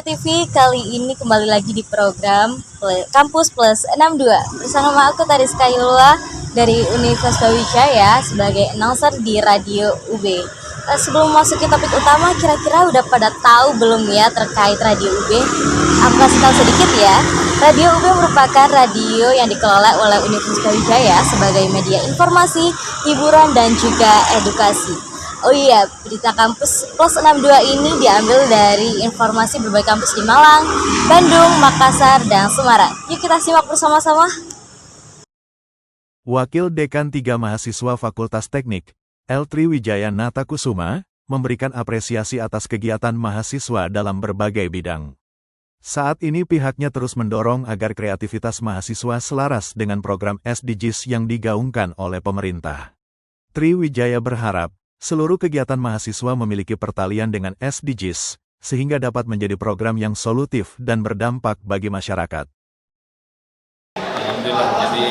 TV kali ini kembali lagi di program Kampus Plus 62 bersama aku Tariska Yulwa dari Universitas Brawijaya sebagai announcer di Radio UB. Sebelum masuk ke topik utama, kira-kira udah pada tahu belum ya terkait Radio UB? Aku kasih tahu sedikit ya. Radio UB merupakan radio yang dikelola oleh Universitas Brawijaya sebagai media informasi, hiburan, dan juga edukasi. Oh iya, berita kampus Plus 62 ini diambil dari informasi berbagai kampus di Malang, Bandung, Makassar, dan Semarang. Yuk kita simak bersama-sama. Wakil Dekan 3 Mahasiswa Fakultas Teknik, L. Triwijaya Natakusuma, memberikan apresiasi atas kegiatan mahasiswa dalam berbagai bidang. Saat ini pihaknya terus mendorong agar kreativitas mahasiswa selaras dengan program SDGs yang digaungkan oleh pemerintah. Triwijaya berharap, seluruh kegiatan mahasiswa memiliki pertalian dengan SDGs, sehingga dapat menjadi program yang solutif dan berdampak bagi masyarakat. Alhamdulillah, jadi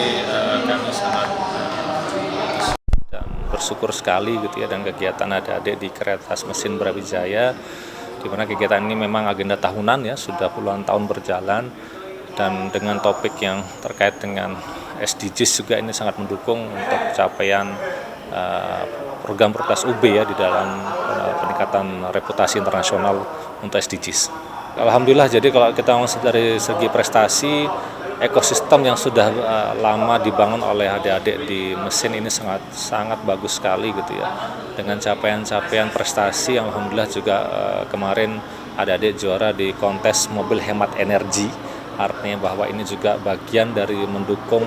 kami sangat dan bersyukur sekali gitu ya, dan kegiatan adik-adik di Kreatas Mesin Brawijaya, di mana kegiatan ini memang agenda tahunan ya, sudah puluhan tahun berjalan, dan dengan topik yang terkait dengan SDGs juga ini sangat mendukung untuk capaian program prioritas UB ya di dalam peningkatan reputasi internasional untuk SDGs. Alhamdulillah, jadi kalau kita dari segi prestasi, ekosistem yang sudah lama dibangun oleh adik-adik di mesin ini sangat bagus sekali gitu ya. Dengan capaian-capaian prestasi yang alhamdulillah juga kemarin adik-adik juara di kontes mobil hemat energi. Artinya bahwa ini juga bagian dari mendukung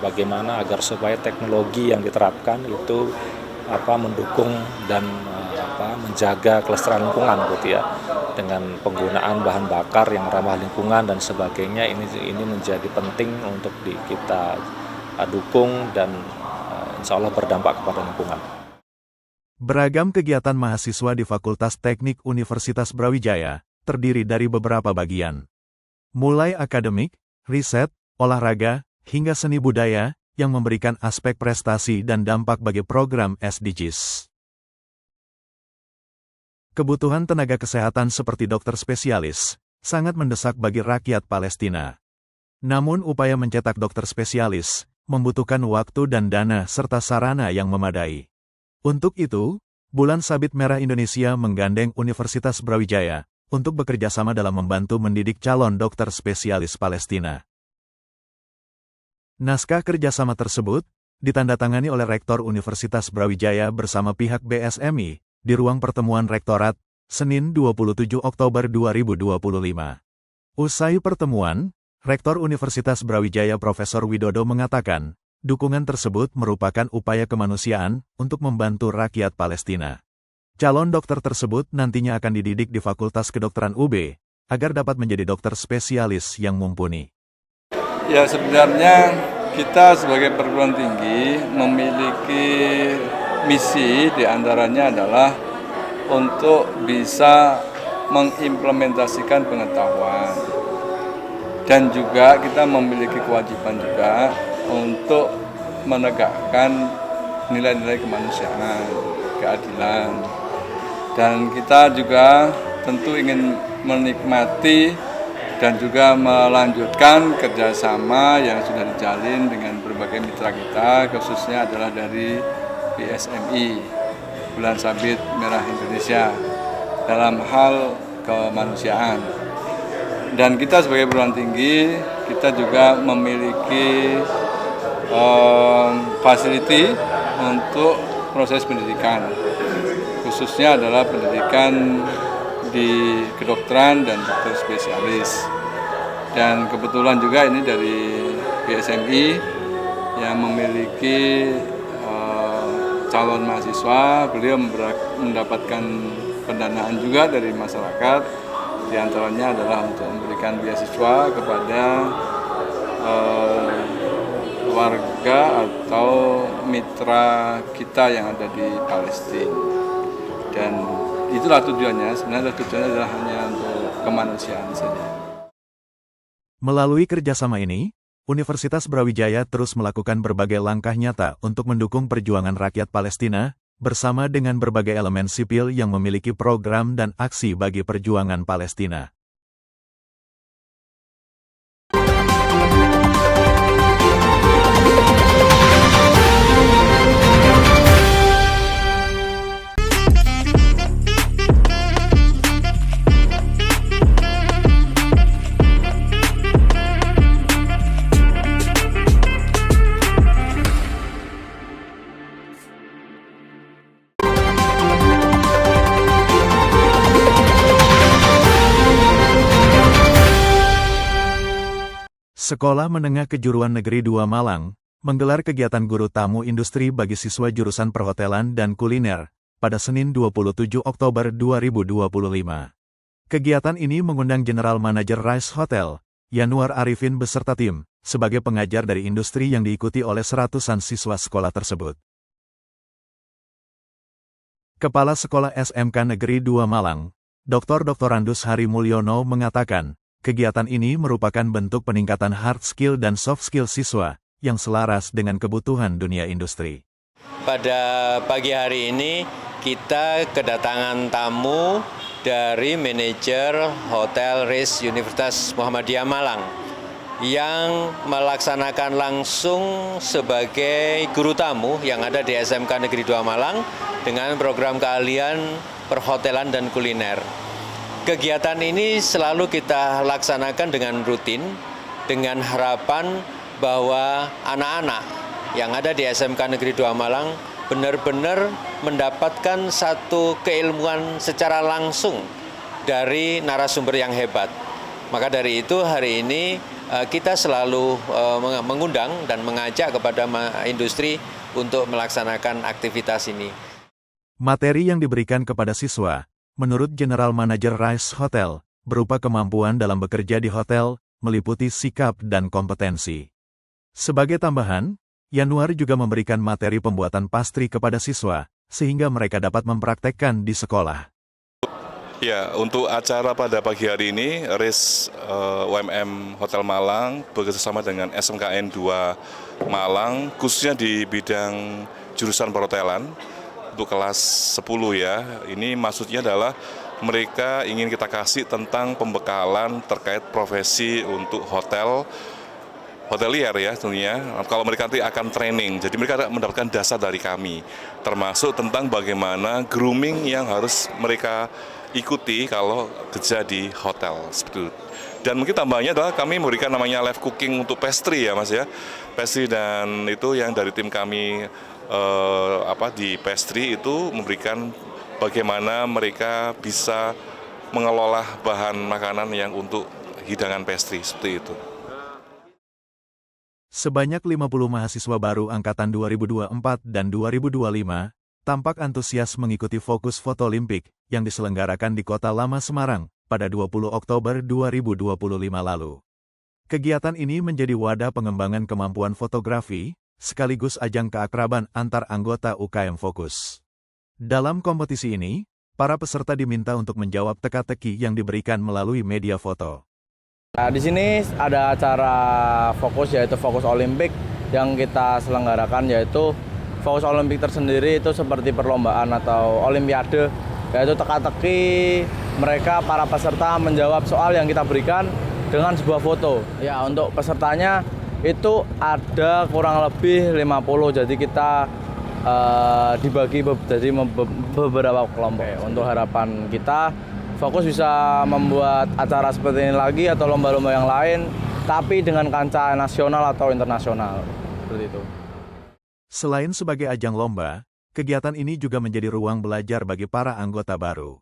bagaimana agar supaya teknologi yang diterapkan itu mendukung dan menjaga kelestarian lingkungan gitu ya, dengan penggunaan bahan bakar yang ramah lingkungan dan sebagainya. Ini menjadi penting untuk kita dukung dan insya Allah berdampak kepada lingkungan. Beragam kegiatan mahasiswa di Fakultas Teknik Universitas Brawijaya terdiri dari beberapa bagian, mulai akademik, riset, olahraga, hingga seni budaya, yang memberikan aspek prestasi dan dampak bagi program SDGs. Kebutuhan tenaga kesehatan seperti dokter spesialis sangat mendesak bagi rakyat Palestina. Namun upaya mencetak dokter spesialis membutuhkan waktu dan dana serta sarana yang memadai. Untuk itu, Bulan Sabit Merah Indonesia menggandeng Universitas Brawijaya untuk bekerja sama dalam membantu mendidik calon dokter spesialis Palestina. Naskah kerjasama tersebut ditandatangani oleh Rektor Universitas Brawijaya bersama pihak BSMI di ruang pertemuan Rektorat, Senin 27 Oktober 2025. Usai pertemuan, Rektor Universitas Brawijaya Profesor Widodo mengatakan, dukungan tersebut merupakan upaya kemanusiaan untuk membantu rakyat Palestina. Calon dokter tersebut nantinya akan dididik di Fakultas Kedokteran UB, agar dapat menjadi dokter spesialis yang mumpuni. Ya, sebenarnya kita sebagai perguruan tinggi memiliki misi, diantaranya adalah untuk bisa mengimplementasikan pengetahuan, dan juga kita memiliki kewajiban juga untuk menegakkan nilai-nilai kemanusiaan, keadilan, dan kita juga tentu ingin menikmati dan juga melanjutkan kerjasama yang sudah dijalin dengan berbagai mitra kita, khususnya adalah dari BSMI, Bulan Sabit Merah Indonesia, dalam hal kemanusiaan. Dan kita sebagai perguruan tinggi, kita juga memiliki fasiliti untuk proses pendidikan, khususnya adalah pendidikan di kedokteran dan dokter spesialis. Dan kebetulan juga ini dari BSMI yang memiliki calon mahasiswa, beliau mendapatkan pendanaan juga dari masyarakat, diantaranya adalah untuk memberikan beasiswa kepada warga atau mitra kita yang ada di Palestina. Dan itulah tujuannya, sebenarnya tujuannya adalah hanya untuk kemanusiaan saja. Melalui kerjasama ini, Universitas Brawijaya terus melakukan berbagai langkah nyata untuk mendukung perjuangan rakyat Palestina, bersama dengan berbagai elemen sipil yang memiliki program dan aksi bagi perjuangan Palestina. Sekolah Menengah Kejuruan Negeri 2 Malang menggelar kegiatan guru tamu industri bagi siswa jurusan perhotelan dan kuliner pada Senin 27 Oktober 2025. Kegiatan ini mengundang General Manager Rice Hotel, Yanuar Arifin beserta tim, sebagai pengajar dari industri yang diikuti oleh seratusan siswa sekolah tersebut. Kepala Sekolah SMK Negeri 2 Malang, Dr. Randus Hari Mulyono mengatakan, kegiatan ini merupakan bentuk peningkatan hard skill dan soft skill siswa yang selaras dengan kebutuhan dunia industri. Pada pagi hari ini kita kedatangan tamu dari manajer Hotel RIS Universitas Muhammadiyah Malang yang melaksanakan langsung sebagai guru tamu yang ada di SMK Negeri 2 Malang dengan program keahlian perhotelan dan kuliner. Kegiatan ini selalu kita laksanakan dengan rutin, dengan harapan bahwa anak-anak yang ada di SMK Negeri 2 Malang benar-benar mendapatkan satu keilmuan secara langsung dari narasumber yang hebat. Maka dari itu hari ini kita selalu mengundang dan mengajak kepada industri untuk melaksanakan aktivitas ini. Materi yang diberikan kepada siswa, menurut General Manager Rice Hotel, berupa kemampuan dalam bekerja di hotel, meliputi sikap dan kompetensi. Sebagai tambahan, Yanuar juga memberikan materi pembuatan pastry kepada siswa, sehingga mereka dapat mempraktekkan di sekolah. Ya, untuk acara pada pagi hari ini, RIS UMM Hotel Malang bekerjasama dengan SMKN 2 Malang, khususnya di bidang jurusan perhotelan, untuk kelas 10 ya. Ini maksudnya adalah mereka ingin kita kasih tentang pembekalan terkait profesi untuk hotelier ya tentunya. Kalau mereka nanti akan training, jadi mereka mendapatkan dasar dari kami, termasuk tentang bagaimana grooming yang harus mereka ikuti kalau kerja di hotel seperti itu. Dan mungkin tambahnya adalah kami memberikan namanya live cooking untuk pastry ya Mas ya. Pastry, dan itu yang dari tim kami di pastry itu memberikan bagaimana mereka bisa mengelola bahan makanan yang untuk hidangan pastry seperti itu. Sebanyak 50 mahasiswa baru angkatan 2024 dan 2025 tampak antusias mengikuti Fokus Foto Olimpik yang diselenggarakan di Kota Lama Semarang pada 20 Oktober 2025 lalu. Kegiatan ini menjadi wadah pengembangan kemampuan fotografi, sekaligus ajang keakraban antar anggota UKM Fokus. Dalam kompetisi ini, para peserta diminta untuk menjawab teka-teki yang diberikan melalui media foto. Nah, di sini ada acara Fokus, yaitu Fokus Olimpik yang kita selenggarakan, yaitu Fokus Olimpik tersendiri itu seperti perlombaan atau olimpiade, yaitu teka-teki mereka para peserta menjawab soal yang kita berikan dengan sebuah foto. Ya, untuk pesertanya itu ada kurang lebih 50, jadi kita dibagi jadi beberapa kelompok. Untuk harapan kita, Fokus bisa membuat acara seperti ini lagi atau lomba-lomba yang lain, tapi dengan kancah nasional atau internasional, seperti itu. Selain sebagai ajang lomba, kegiatan ini juga menjadi ruang belajar bagi para anggota baru.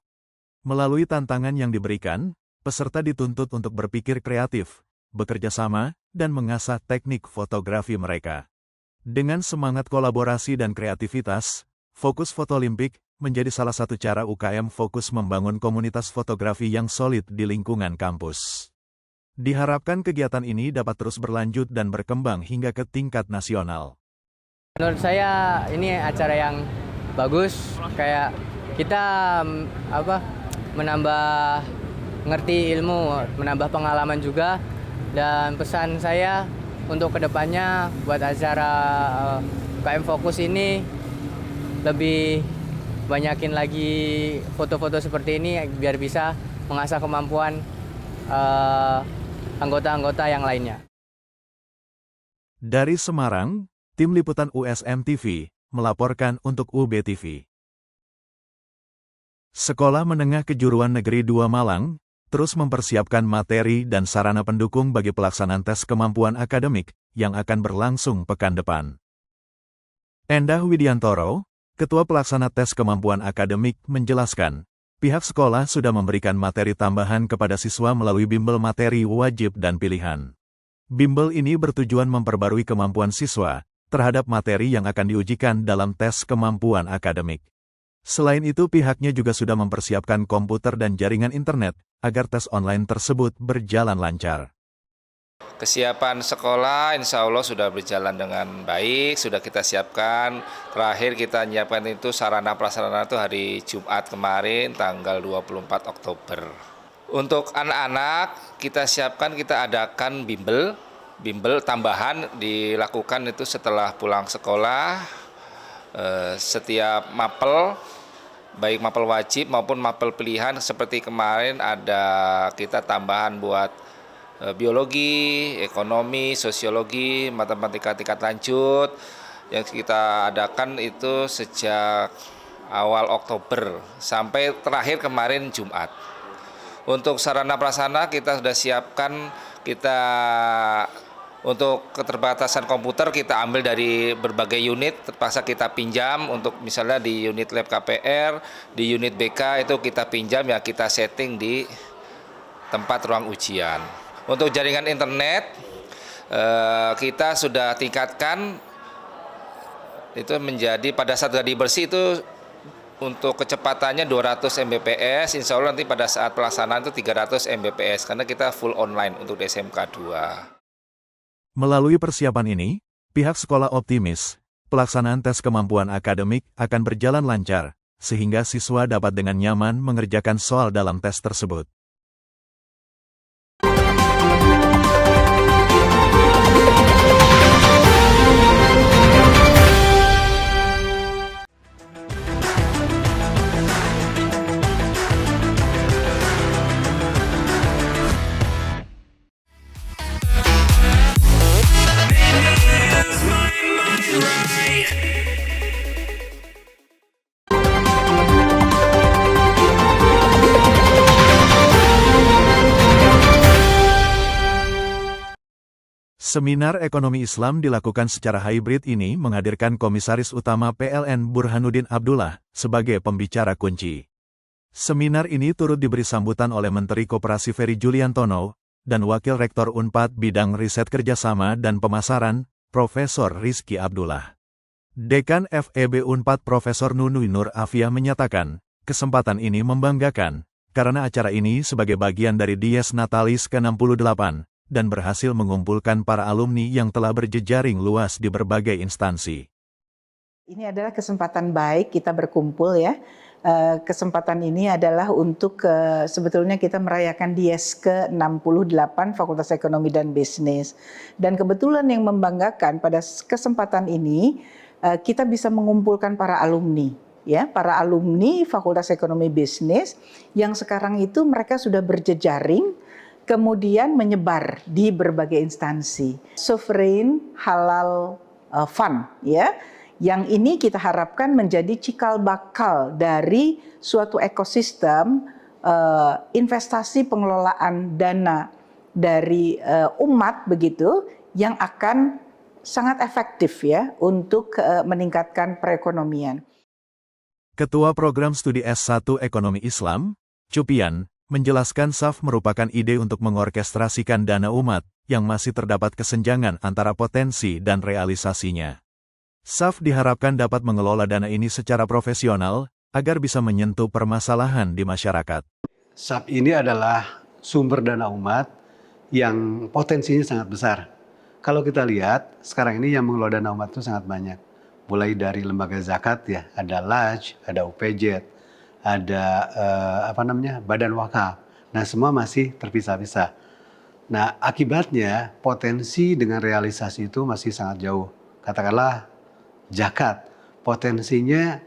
Melalui tantangan yang diberikan, peserta dituntut untuk berpikir kreatif, bekerja sama, dan mengasah teknik fotografi mereka. Dengan semangat kolaborasi dan kreativitas, Fokus Foto Olimpik menjadi salah satu cara UKM Fokus membangun komunitas fotografi yang solid di lingkungan kampus. Diharapkan kegiatan ini dapat terus berlanjut dan berkembang hingga ke tingkat nasional. Menurut saya ini acara yang bagus, kayak kita menambah ngerti ilmu, menambah pengalaman juga. Dan pesan saya untuk kedepannya buat acara UKM Fokus ini lebih banyakin lagi foto-foto seperti ini biar bisa mengasah kemampuan anggota-anggota yang lainnya. Dari Semarang, Tim Liputan USM TV melaporkan untuk UB TV. Sekolah Menengah Kejuruan Negeri 2 Malang terus mempersiapkan materi dan sarana pendukung bagi pelaksanaan tes kemampuan akademik yang akan berlangsung pekan depan. Endah Widiantoro, Ketua Pelaksana Tes Kemampuan Akademik, menjelaskan, pihak sekolah sudah memberikan materi tambahan kepada siswa melalui bimbel materi wajib dan pilihan. Bimbel ini bertujuan memperbarui kemampuan siswa terhadap materi yang akan diujikan dalam tes kemampuan akademik. Selain itu, pihaknya juga sudah mempersiapkan komputer dan jaringan internet agar tes online tersebut berjalan lancar. Kesiapan sekolah insya Allah sudah berjalan dengan baik, sudah kita siapkan. Terakhir kita menyiapkan itu sarana prasarana itu hari Jumat kemarin tanggal 24 Oktober. Untuk anak-anak kita siapkan, kita adakan bimbel tambahan dilakukan itu setelah pulang sekolah. Setiap mapel, baik mapel wajib maupun mapel pilihan seperti kemarin ada kita tambahan buat biologi, ekonomi, sosiologi, matematika tingkat lanjut yang kita adakan itu sejak awal Oktober sampai terakhir kemarin Jumat. Untuk sarana prasarana kita sudah siapkan, kita untuk keterbatasan komputer kita ambil dari berbagai unit, terpaksa kita pinjam untuk misalnya di unit lab KPR, di unit BK itu kita pinjam ya kita setting di tempat ruang ujian. Untuk jaringan internet kita sudah tingkatkan itu menjadi pada saat gladi bersih itu untuk kecepatannya 200 Mbps, insya Allah nanti pada saat pelaksanaan itu 300 Mbps karena kita full online untuk di SMK 2. Melalui persiapan ini, pihak sekolah optimis pelaksanaan tes kemampuan akademik akan berjalan lancar sehingga siswa dapat dengan nyaman mengerjakan soal dalam tes tersebut. Seminar Ekonomi Islam dilakukan secara hybrid ini menghadirkan Komisaris Utama PLN Burhanuddin Abdullah sebagai pembicara kunci. Seminar ini turut diberi sambutan oleh Menteri Koperasi Ferry Juliantono dan Wakil Rektor Unpad Bidang Riset Kerjasama dan Pemasaran, Profesor Rizky Abdullah. Dekan FEB Unpad Profesor Nunui Nur Afiah menyatakan, kesempatan ini membanggakan karena acara ini sebagai bagian dari Dies Natalis ke-68 dan berhasil mengumpulkan para alumni yang telah berjejaring luas di berbagai instansi. Ini adalah kesempatan baik kita berkumpul ya. Kesempatan ini adalah untuk sebetulnya kita merayakan Dies ke-68 Fakultas Ekonomi dan Bisnis. Dan kebetulan yang membanggakan pada kesempatan ini kita bisa mengumpulkan para alumni. Ya, para alumni Fakultas Ekonomi Bisnis yang sekarang itu mereka sudah berjejaring kemudian menyebar di berbagai instansi. Sovereign Halal Fund ya. Yang ini kita harapkan menjadi cikal bakal dari suatu ekosistem investasi pengelolaan dana dari umat begitu yang akan sangat efektif ya untuk meningkatkan perekonomian. Ketua Program Studi S1 Ekonomi Islam, Cupian, menjelaskan SAF merupakan ide untuk mengorkestrasikan dana umat yang masih terdapat kesenjangan antara potensi dan realisasinya. SAF diharapkan dapat mengelola dana ini secara profesional agar bisa menyentuh permasalahan di masyarakat. SAF ini adalah sumber dana umat yang potensinya sangat besar. Kalau kita lihat, sekarang ini yang mengelola dana umat itu sangat banyak. Mulai dari lembaga zakat ya, ada LAJ, ada UPJ, ada badan wakaf. Nah, semua masih terpisah-pisah. Nah, akibatnya potensi dengan realisasi itu masih sangat jauh. Katakanlah zakat, potensinya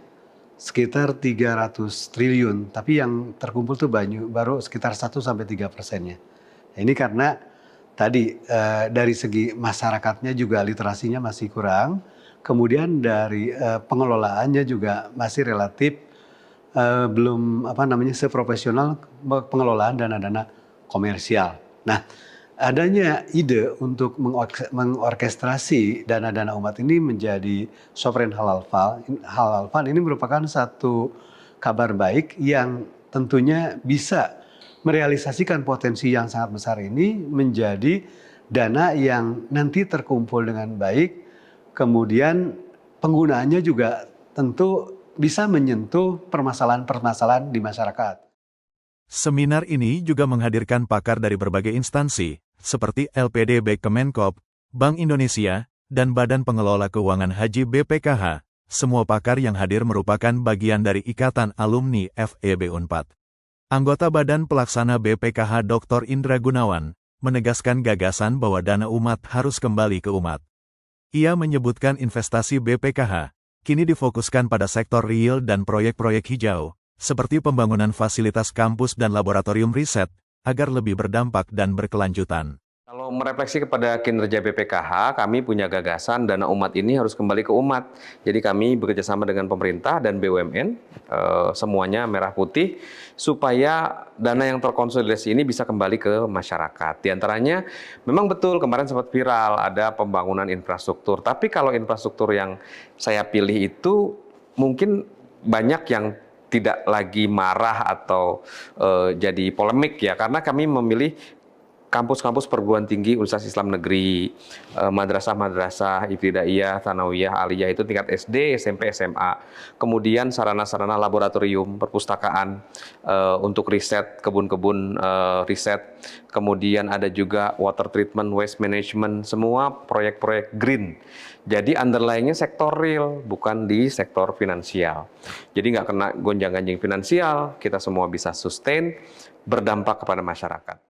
sekitar 300 triliun, tapi yang terkumpul tuh baru sekitar 1-3%-nya. Ini karena tadi dari segi masyarakatnya juga literasinya masih kurang, kemudian dari pengelolaannya juga masih relatif belum seprofesional pengelolaan dana-dana komersial. Nah, adanya ide untuk mengorkestrasi dana-dana umat ini menjadi Sovereign Halal Fund ini merupakan satu kabar baik yang tentunya bisa merealisasikan potensi yang sangat besar ini menjadi Dana yang nanti terkumpul dengan baik, kemudian penggunaannya juga tentu bisa menyentuh permasalahan-permasalahan di masyarakat. Seminar ini juga menghadirkan pakar dari berbagai instansi, seperti LPDB Kemenkop, Bank Indonesia, dan Badan Pengelola Keuangan Haji BPKH. Semua pakar yang hadir merupakan bagian dari Ikatan Alumni FEB Unpad. Anggota Badan Pelaksana BPKH Dr. Indra Gunawan menegaskan gagasan bahwa dana umat harus kembali ke umat. Ia menyebutkan investasi BPKH kini difokuskan pada sektor real dan proyek-proyek hijau, seperti pembangunan fasilitas kampus dan laboratorium riset, agar lebih berdampak dan berkelanjutan. Kalau merefleksi kepada kinerja BPKH, kami punya gagasan dana umat ini harus kembali ke umat. Jadi kami bekerjasama dengan pemerintah dan BUMN, semuanya merah putih, supaya dana yang terkonsolidasi ini bisa kembali ke masyarakat. Di antaranya, memang betul kemarin sempat viral, ada pembangunan infrastruktur. Tapi kalau infrastruktur yang saya pilih itu mungkin banyak yang tidak lagi marah atau jadi polemik ya, karena kami memilih kampus-kampus perguruan tinggi Universitas Islam Negeri, madrasah-madrasah, ibtidaiyah, tsanawiyah, aliyah itu tingkat SD, SMP, SMA. Kemudian sarana-sarana laboratorium, perpustakaan untuk riset, kebun-kebun riset. Kemudian ada juga water treatment, waste management, semua proyek-proyek green. Jadi underlying-nya sektor real, bukan di sektor finansial. Jadi nggak kena gonjang-ganjing finansial, kita semua bisa sustain, berdampak kepada masyarakat.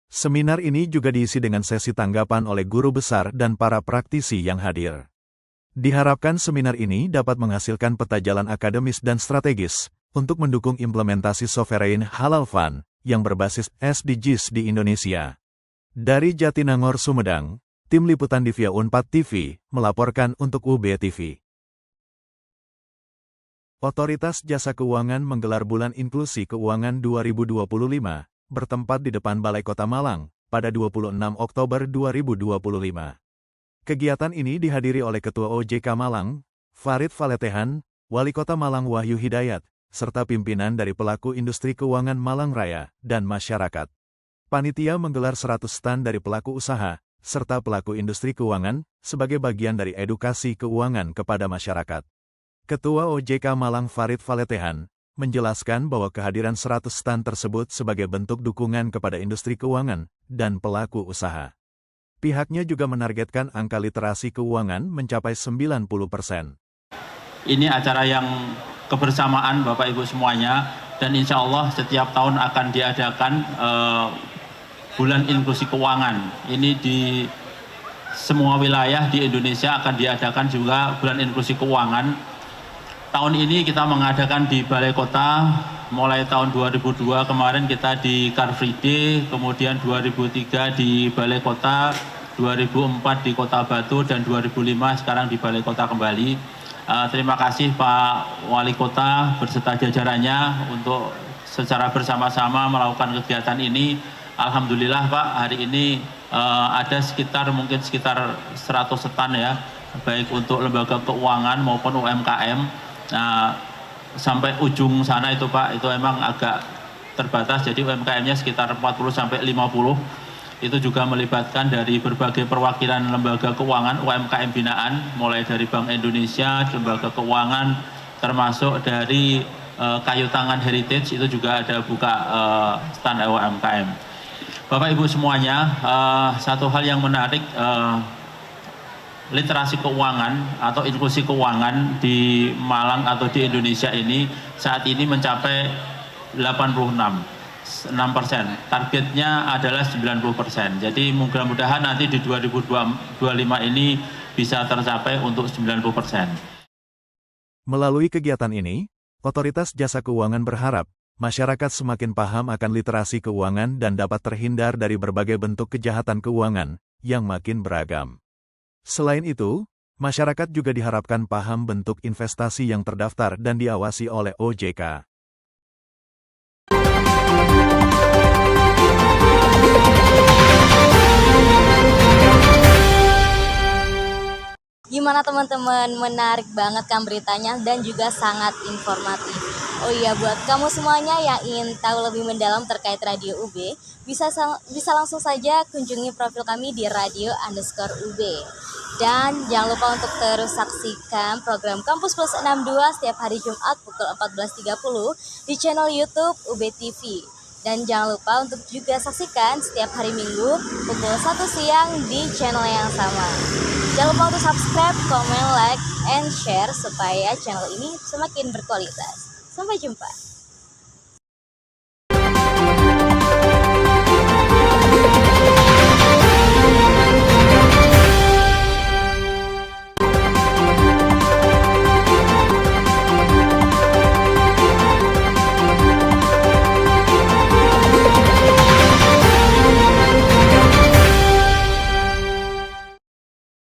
Seminar ini juga diisi dengan sesi tanggapan oleh guru besar dan para praktisi yang hadir. Diharapkan seminar ini dapat menghasilkan peta jalan akademis dan strategis untuk mendukung implementasi sovereign halal fund yang berbasis SDGs di Indonesia. Dari Jatinangor, Sumedang, Tim Liputan Divya Unpad TV melaporkan untuk UB TV. Otoritas Jasa Keuangan menggelar Bulan Inklusi Keuangan 2025 bertempat di depan Balai Kota Malang pada 26 Oktober 2025. Kegiatan ini dihadiri oleh Ketua OJK Malang, Farid Faletehan, Wali Kota Malang Wahyu Hidayat, serta pimpinan dari pelaku industri keuangan Malang Raya dan masyarakat. Panitia menggelar 100 stand dari pelaku usaha, serta pelaku industri keuangan, sebagai bagian dari edukasi keuangan kepada masyarakat. Ketua OJK Malang Farid Faletehan menjelaskan bahwa kehadiran 100 stand tersebut sebagai bentuk dukungan kepada industri keuangan dan pelaku usaha. Pihaknya juga menargetkan angka literasi keuangan mencapai 90%. Ini acara yang kebersamaan Bapak Ibu semuanya, dan insya Allah setiap tahun akan diadakan Bulan Inklusi Keuangan. Ini di semua wilayah di Indonesia akan diadakan juga Bulan Inklusi Keuangan. Tahun ini kita mengadakan di Balai Kota, mulai tahun 2002 kemarin kita di Car Free Day, kemudian 2003 di Balai Kota, 2004 di Kota Batu, dan 2005 sekarang di Balai Kota kembali. Terima kasih Pak Wali Kota berserta jajarannya untuk secara bersama-sama melakukan kegiatan ini. Alhamdulillah Pak, hari ini ada sekitar 100 stand ya, baik untuk lembaga keuangan maupun UMKM. Nah, sampai ujung sana itu Pak, itu emang agak terbatas, jadi UMKM-nya sekitar 40-50. Itu juga melibatkan dari berbagai perwakilan lembaga keuangan UMKM binaan, mulai dari Bank Indonesia, lembaga keuangan, termasuk dari Kayu Tangan Heritage, itu juga ada buka stand UMKM. Bapak Ibu semuanya, satu hal yang menarik, literasi keuangan atau inklusi keuangan di Malang atau di Indonesia ini saat ini mencapai 86%. Targetnya adalah 90%. Jadi mudah-mudahan nanti di 2025 ini bisa tercapai untuk 90%. Melalui kegiatan ini, Otoritas Jasa Keuangan berharap masyarakat semakin paham akan literasi keuangan dan dapat terhindar dari berbagai bentuk kejahatan keuangan yang makin beragam. Selain itu, masyarakat juga diharapkan paham bentuk investasi yang terdaftar dan diawasi oleh OJK. Gimana teman-teman, menarik banget kan beritanya dan juga sangat informatif. Oh iya, buat kamu semuanya yang ingin tahu lebih mendalam terkait Radio UB, bisa langsung saja kunjungi profil kami di radio_UB. Dan jangan lupa untuk terus saksikan program Kampus Plus 62 setiap hari Jumat pukul 14.30 di channel YouTube UB TV. Dan jangan lupa untuk juga saksikan setiap hari Minggu pukul 1 siang di channel yang sama. Jangan lupa untuk subscribe, komen, like, and share supaya channel ini semakin berkualitas. Sampai jumpa.